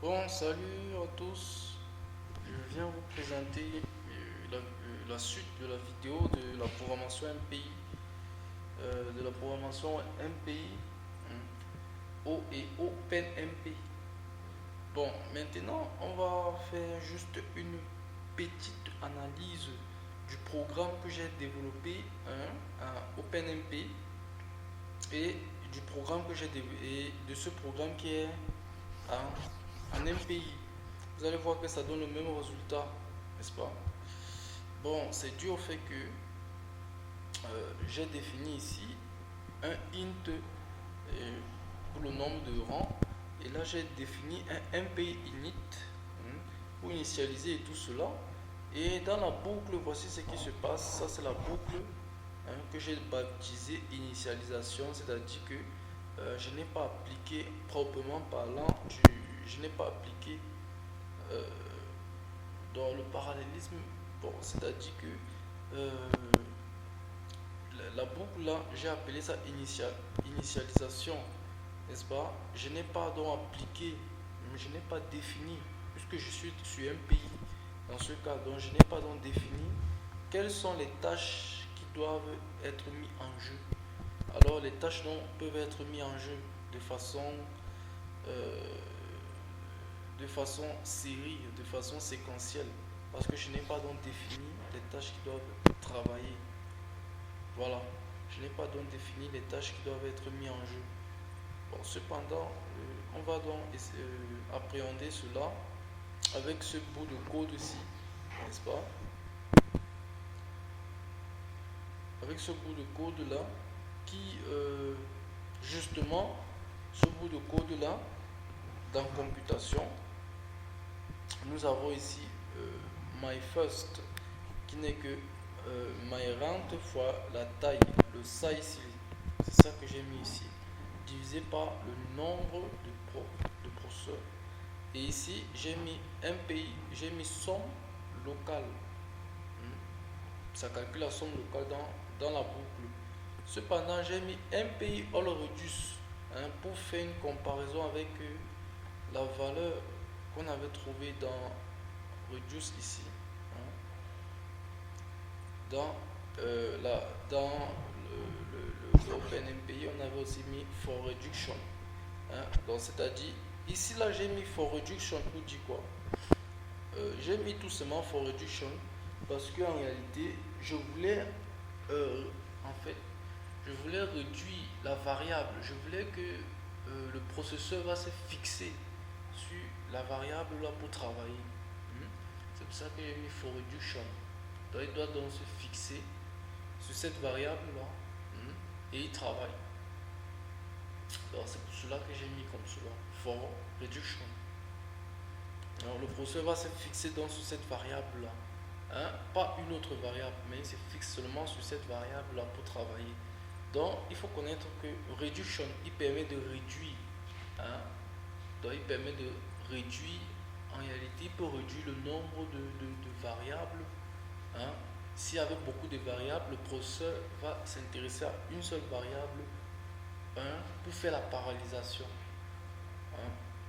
Bon, salut à tous. Je viens vous présenter la suite de la vidéo de la programmation MPI, de la programmation MPI O et OpenMP. Bon, maintenant, on va faire juste une petite analyse du programme que j'ai développé à OpenMP et du programme que j'ai développé, de ce programme qui est en MPI. Vous allez voir que ça donne le même résultat, n'est-ce pas? Bon, c'est dû au fait que j'ai défini ici un int pour le nombre de rangs, et là j'ai défini un MPI init pour initialiser et tout cela. Et dans la boucle, voici ce qui se passe. Ça, c'est la boucle que j'ai baptisée initialisation, c'est-à-dire que je n'ai pas appliqué proprement parlant, je n'ai pas appliqué euh, dans le parallélisme. Bon, c'est-à-dire que la boucle là, j'ai appelé ça initialisation, n'est-ce pas? Je n'ai pas donc appliqué, je n'ai pas défini, puisque je suis sur un pays. Dans ce cas, donc, je n'ai pas donc défini quelles sont les tâches qui doivent être mises en jeu. Alors, les tâches donc, peuvent être mises en jeu de façon euh, série, de façon séquentielle, parce que je n'ai pas donc défini les tâches qui doivent travailler. Voilà, je n'ai pas donc défini les tâches qui doivent être mises en jeu. Bon, cependant, on va donc appréhender cela avec ce bout de code ici, n'est-ce pas? Avec ce bout de code là, qui justement, ce bout de code là, dans computation, nous avons ici my first qui n'est que my rent fois la taille, le size, c'est ça que j'ai mis ici, divisé par le nombre de processeurs. Et ici, j'ai mis MPI, j'ai mis somme locale. Ça calcule la somme locale dans la boucle. Cependant, j'ai mis MPI all reduce pour faire une comparaison avec la valeur qu'on avait trouvée dans reduce ici. Dans le OpenMPI, on avait aussi mis for reduction. Donc, c'est-à-dire, ici, là, j'ai mis for reduction pour dire quoi? J'ai mis tout simplement for reduction parce qu'en réalité, je voulais, en fait, je voulais réduire la variable. Je voulais que le processeur va se fixer sur la variable là pour travailler. C'est pour ça que j'ai mis for reduction. Donc, il doit donc se fixer sur cette variable là et il travaille. Donc, c'est pour cela que j'ai mis comme cela for reduction. Alors, le processeur va se fixer donc sur cette variable là. Pas une autre variable, mais il se fixe seulement sur cette variable là pour travailler. Donc, il faut connaître que reduction, il permet de réduire. Donc, il permet de réduire, en réalité, il peut réduire le nombre de variables. Si avec beaucoup de variables, le processeur va s'intéresser à une seule variable pour faire la parallélisation.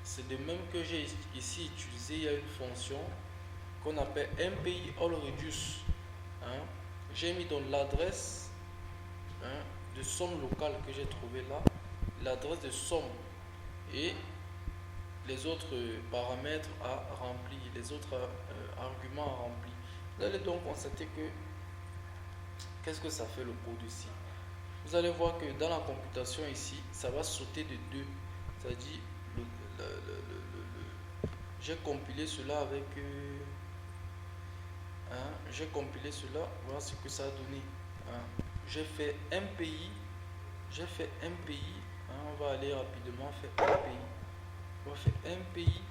C'est de même que j'ai ici utilisé, il y a une fonction qu'on appelle MPI all reduce. J'ai mis dans l'adresse de somme locale que j'ai trouvé là, l'adresse de somme et les autres paramètres à remplir, les autres arguments à remplir. Vous allez donc constater que qu'est-ce que ça fait le code ici? Vous allez voir que dans la computation ici, ça va sauter de 2. C'est-à-dire, j'ai compilé cela avec j'ai compilé cela, voilà ce que ça a donné. J'ai fait MPI, on va aller rapidement faire MPI. On va faire MPI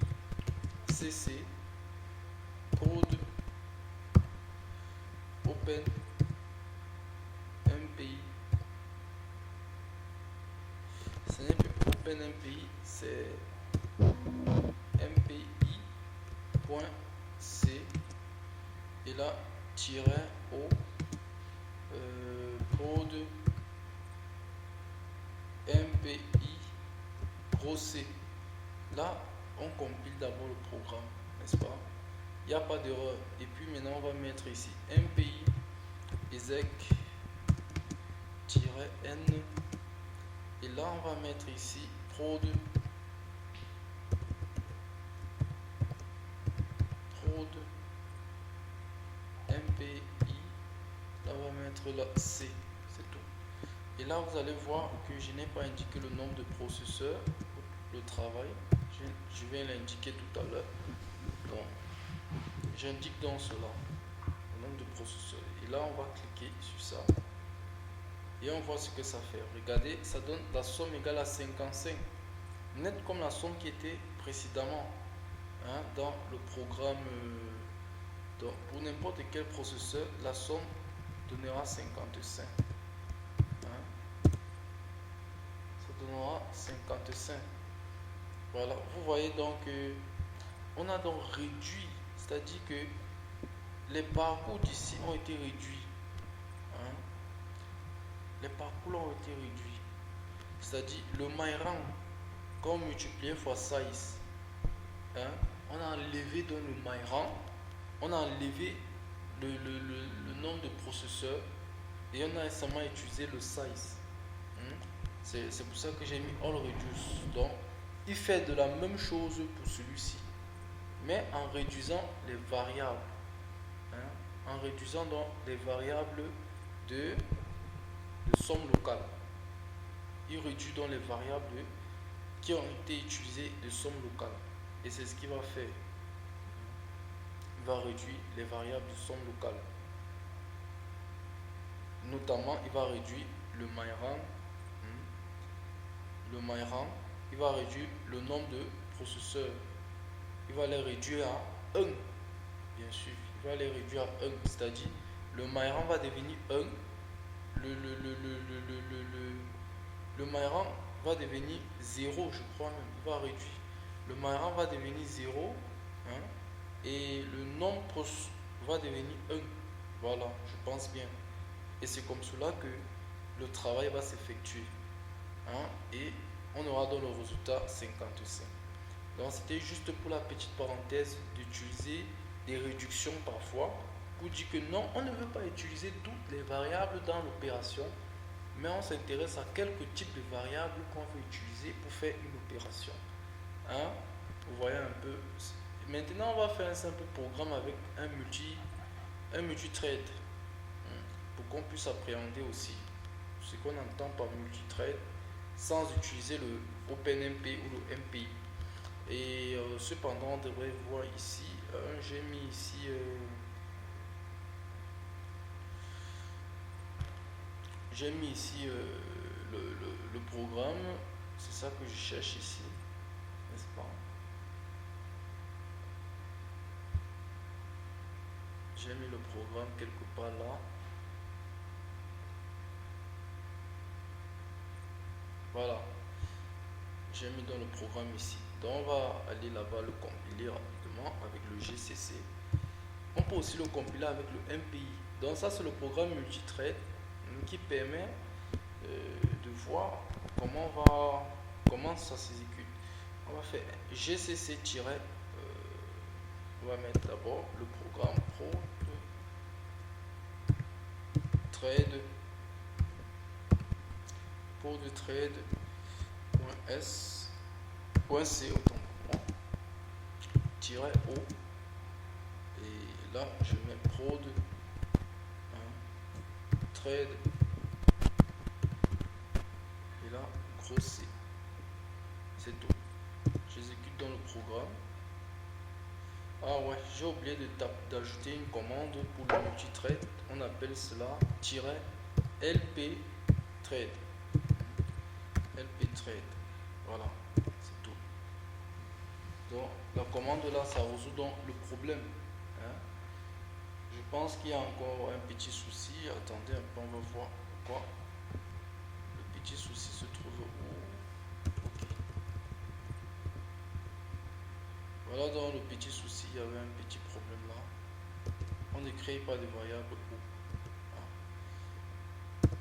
CC code open MPI. Ce n'est plus open MPI, c'est MPI.c et là tiret au code MPI gros C. Là, on compile d'abord le programme, n'est-ce pas? Il n'y a pas d'erreur. Et puis maintenant, on va mettre ici MPI exec-n. Et là, on va mettre ici prod MPI. Là, on va mettre la C. C'est tout. Et là, vous allez voir que je n'ai pas indiqué le nombre de processeurs, le travail. Je vais l'indiquer tout à l'heure. Donc, j'indique dans cela le nombre de processeurs. Et là, on va cliquer sur ça. Et on voit ce que ça fait. Regardez, ça donne la somme égale à 55. Net comme la somme qui était précédemment dans le programme. Donc, pour n'importe quel processeur, la somme donnera 55. Ça donnera 55. Voilà, vous voyez donc, on a donc réduit, c'est-à-dire que les parcours d'ici ont été réduits. Les parcours ont été réduits. C'est-à-dire le MyRang, quand multiplié fois size, on a enlevé dans le MyRang, on a enlevé le nombre de processeurs et on a seulement utilisé le size. C'est pour ça que j'ai mis all reduce. Donc, il fait de la même chose pour celui-ci, mais en réduisant les variables. En réduisant donc les variables de somme locale. Il réduit donc les variables qui ont été utilisées de somme locale. Et c'est ce qu'il va faire. Il va réduire les variables de somme locale. Notamment, il va réduire le MyRang. Le MyRang, il va réduire le nombre de processeurs. Il va les réduire à 1. Bien sûr, il va les réduire à 1. C'est-à-dire, le MyRang va devenir 1. Le MyRang va devenir 0, je crois même. Il va réduire. Le MyRang va devenir 0. Et le nombre va devenir 1. Voilà, je pense bien. Et c'est comme cela que le travail va s'effectuer. Et on aura dans le résultat 55. Donc c'était juste pour la petite parenthèse d'utiliser des réductions parfois pour dire que non, on ne veut pas utiliser toutes les variables dans l'opération, mais on s'intéresse à quelques types de variables qu'on veut utiliser pour faire une opération. Vous voyez un peu. Maintenant, on va faire un simple programme avec un multithread pour qu'on puisse appréhender aussi ce qu'on entend par multithread sans utiliser le OpenMP ou le MPI. Et cependant, on devrait voir ici, j'ai mis ici le programme, c'est ça que je cherche ici, n'est-ce pas? J'ai mis le programme quelque part là. Voilà, j'ai mis dans le programme ici. Donc on va aller là-bas le compiler rapidement avec le GCC. On peut aussi le compiler avec le MPI. Donc ça c'est le programme multithread qui permet de voir comment ça s'exécute. On va faire GCC- on va mettre d'abord le programme prod_thread.c autant pour moi, -o, et là je mets prod_thread et là gros C. C'est tout. J'exécute dans le programme. Ah ouais, j'ai oublié d'ajouter une commande pour le multithread. On appelle cela -lp thread. lp-thread. Voilà, c'est tout. Donc la commande là, ça résout donc le problème. Je pense qu'il y a encore un petit souci. Attendez un peu, on va voir pourquoi. Le petit souci se trouve où? Ok. Voilà, dans le petit souci, il y avait un petit problème là. On ne crée pas de variable où.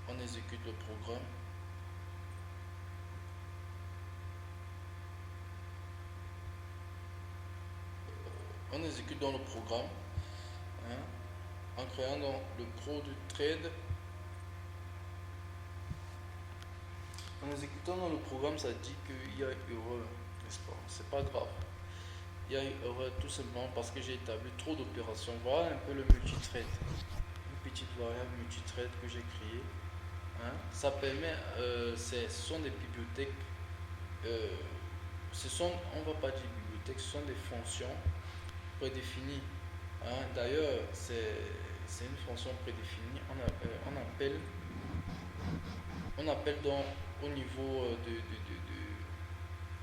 On exécute le programme. on exécute dans le programme, hein, en créant dans le product trade. En exécutant dans le programme, ça dit qu'il y a erreur, n'est-ce pas? C'est pas grave. Il y a erreur tout simplement parce que j'ai établi trop d'opérations. Voilà un peu le multitrade. Une petite variable multitrade que j'ai créée. Hein. Ça permet, ce sont des bibliothèques. On va pas dire bibliothèques, ce sont des fonctions prédéfinies. Hein. D'ailleurs, c'est une fonction prédéfinie. On appelle donc au niveau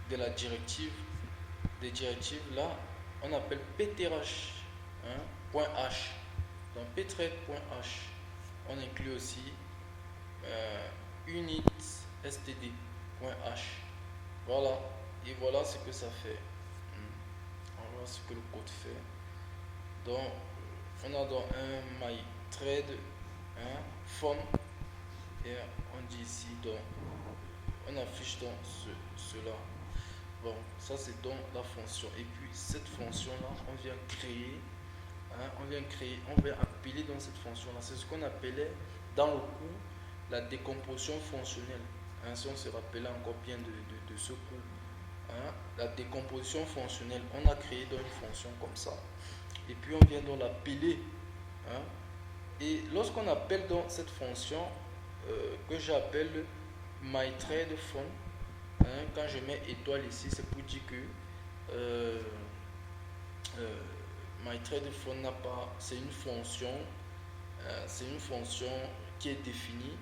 de la directive, des directives là, on appelle ptrh, hein, .h. Dans ptrade.h, on inclut aussi unit std.h. Voilà, et voilà ce que ça fait. Voilà ce que le code fait. Donc, on a dans un mytrade, hein, fun, et on dit ici, donc, on affiche donc cela. Bon, ça c'est donc la fonction. Et puis cette fonction-là, on vient créer, hein, on vient appeler dans cette fonction-là. C'est ce qu'on appelait dans le cours la décomposition fonctionnelle. Hein, si on se rappelait encore bien de ce cours. Hein, la décomposition fonctionnelle, on a créé dans une fonction comme ça. Et puis on vient donc l'appeler. Hein, et lorsqu'on appelle donc cette fonction, que j'appelle myTradeFun, hein, quand je mets étoile ici, c'est pour dire que myTradeFun n'a pas, c'est une fonction qui est définie,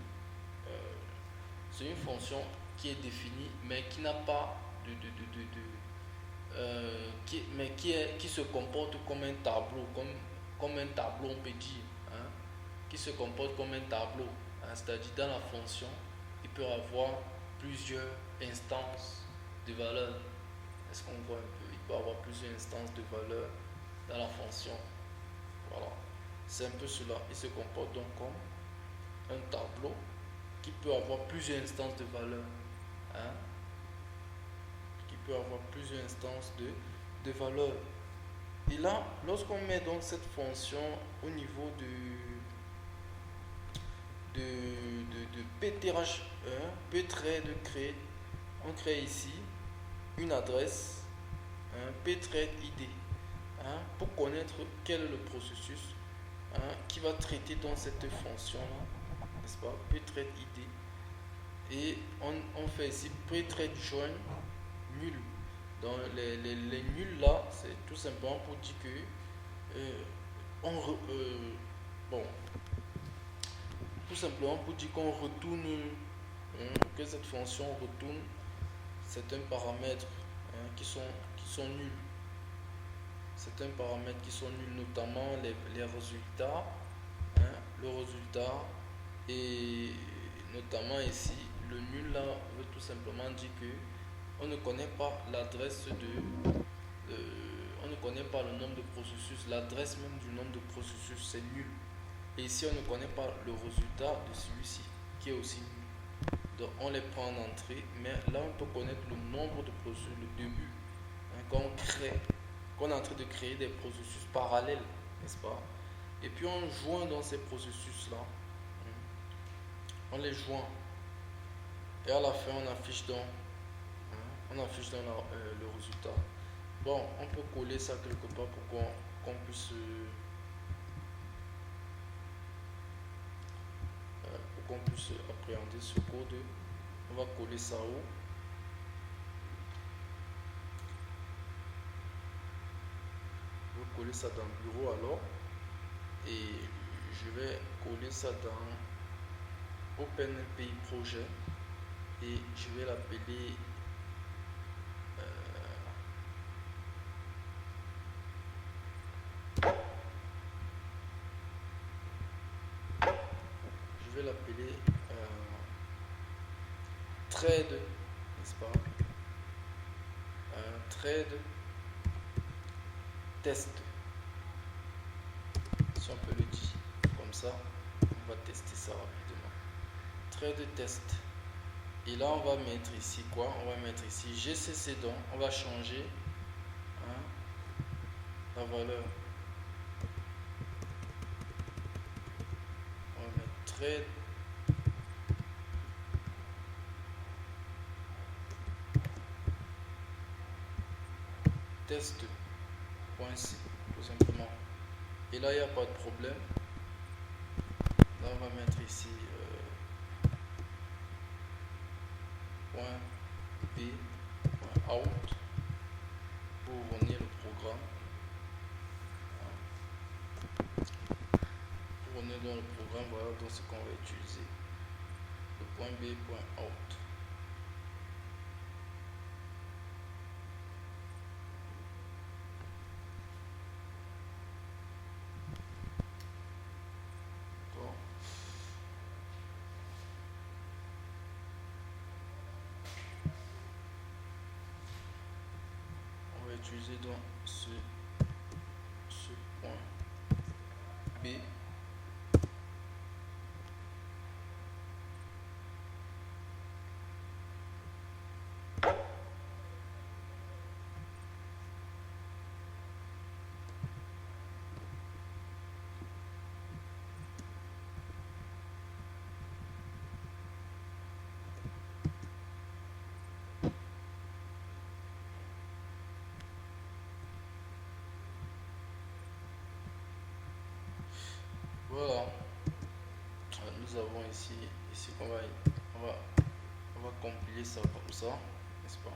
mais qui n'a pas qui se comporte comme un tableau, comme un tableau on peut dire, hein, qui se comporte comme un tableau, hein, c'est-à-dire dans la fonction, il peut avoir plusieurs instances de valeurs. Est-ce qu'on voit un peu? Il peut avoir plusieurs instances de valeurs dans la fonction. Voilà. C'est un peu cela. Il se comporte donc comme un tableau qui peut avoir plusieurs instances de valeurs. Hein? Qui peut avoir plusieurs instances de valeurs. Et là, lorsqu'on met donc cette fonction au niveau de ptrh, ptrade create, on crée ici une adresse, ptrade id, hein, pour connaître quel est le processus, hein, qui va traiter dans cette fonction là, n'est-ce pas, ptrade id. Et on fait ici ptrade join nul. Dans les nuls là, c'est tout simplement pour dire que bon, tout simplement pour dire qu'on retourne, que cette fonction retourne certains paramètres, hein, qui sont nuls. Certains paramètres qui sont nuls, notamment les résultats, hein, le résultat, et notamment ici, le nul là veut tout simplement dire que on ne connaît pas l'adresse on ne connaît pas le nombre de processus, l'adresse même du nombre de processus, c'est nul. Et ici, on ne connaît pas le résultat de celui-ci, qui est aussi nul. Donc, on les prend en entrée, mais là, on peut connaître le nombre de processus, le début. Hein, quand on est en train de créer des processus parallèles, n'est-ce pas? Et puis, on joint dans ces processus-là. On les joint. Et à la fin, on affiche donc le résultat. Bon, on peut coller ça quelque part pour qu'on puisse appréhender ce code. On va coller ça où? Je vais coller ça dans le bureau alors, et je vais coller ça dans OpenMPI projet, et je vais l'appeler trade, n'est-ce pas, trade test, si on peut le dire comme ça. On va tester ça rapidement. Trade test, et là on va mettre ici quoi? On va mettre ici gcc, donc on va changer, hein, la valeur. On va mettre trade test.c tout simplement. Et là, il n'y a pas de problème. Là, on va mettre ici point B, point out pour ouvrir le programme. Pour ouvrir dans le programme, voilà dans ce qu'on va utiliser. Le point B, point out. Utiliser dans ce point B. Voilà, nous avons ici qu'on on va compiler ça comme ça, n'est-ce pas?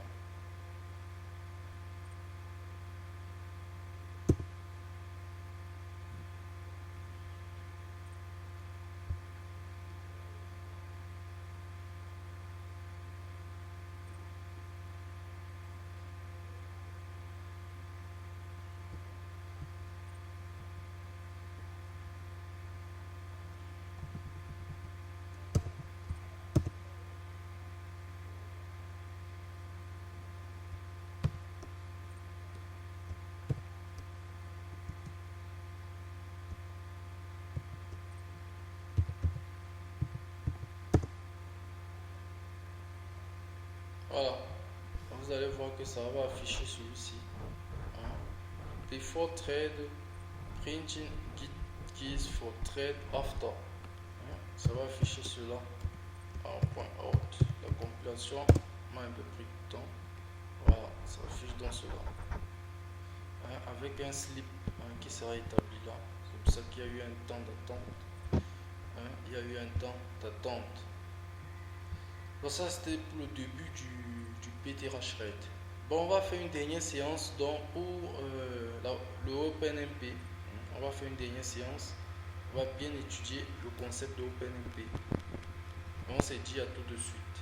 Voilà, vous allez voir que ça va afficher celui-ci. Before trade, printing keys for trade after. Ça va afficher cela en point out. La compilation m'a un peu pris de temps. Voilà, ça affiche dans cela. Avec un slip qui sera établi là. C'est pour ça qu'il y a eu un temps d'attente. Il y a eu un temps d'attente. Donc ça c'était pour le début du PTRHRED. Bon, on va faire une dernière séance donc pour le OpenMP. On va faire une dernière séance. On va bien étudier le concept de OpenMP. On s'est dit à tout de suite.